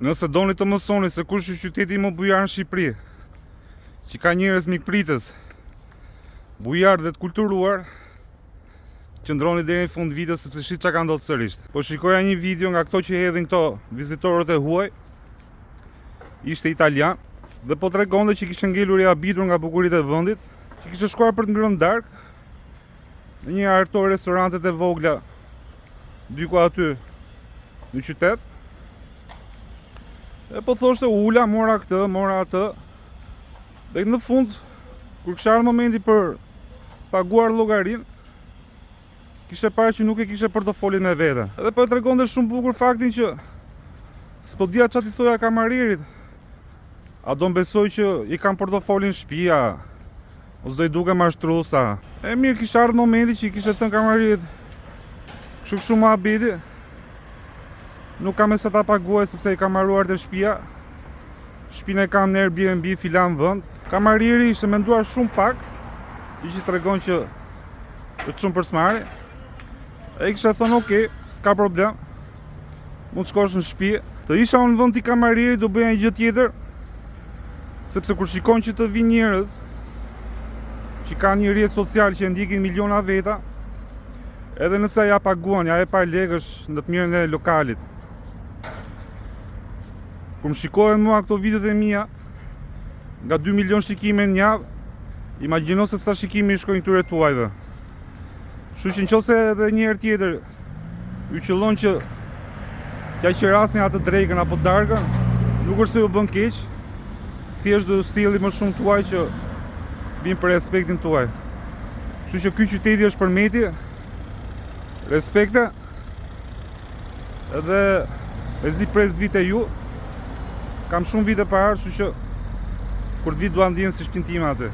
Nëse doni të mësoni se kush është qyteti më bujar në Shqipëri, që ka njerëz mikpritës, bujar dhe të kulturuar, qëndroni deri në fund video sepse shit çka ka ndodhur sërish. Po shikoja një video nga këto që hedhin këto vizitorët e huaj, ishte italian dhe po tregonte që kishte ngelur i habitur nga bukuritë e vendit, që kishte shkuar për të ngrënë darkë në një arto restorantet e vogla diku aty në qytet. E po thoshte ula, mora këtë, mora atë. Dhe në fund, kur kishte ardhur momenti për paguar llogarinë, kishte parë që nuk e kishte portofolin me vete. Edhe po e tregonte shumë bukur faktin që s'po dija çfarë t'i thoja kamaririt. A do mbesoj që i kam portofolin në shtëpi, ose do i duke mashtruesa. E mirë, kishte ardhur momenti që i kishte thënë kamaririt, kështu më habiti. Nuk kam e sa ta paguaj sepse i kam marruar të shtëpia. Shtëpinë e kam në Airbnb filan vend. Kamariri ishte menduar shumë pak, i që tregon që është shumë përsmari. E i kishte thonë ok, s'ka problem, mund të shkosh në shtëpi. Të isha në vend të kamaririt do bëja një gjë tjetër, sepse kur shikon që të vinë njerëz që kanë një rrjet social që e ndjekin miliona veta, edhe nëse ja paguan, ja e pa lekësh në të mirën e lokalit. Kur më shikohen mua këto videot e mia, nga 2 milion shikime në javë, imagjino se sa shikime i shkojnë këtyre tuajve. Kështu që nëse edhe një herë tjetër ju qëllon që t'ja qerasni atë drekën apo darkën, nuk është se ju bën keq, thjesht do sillni më shumë tuaj që vinë për respektin tuaj. Kështu që ky qyteti është për meti, respekte, edhe e zi pres vite ju. Kam shumë vite para, kështu që kur të vi dua ndjen si shtëpinë time aty.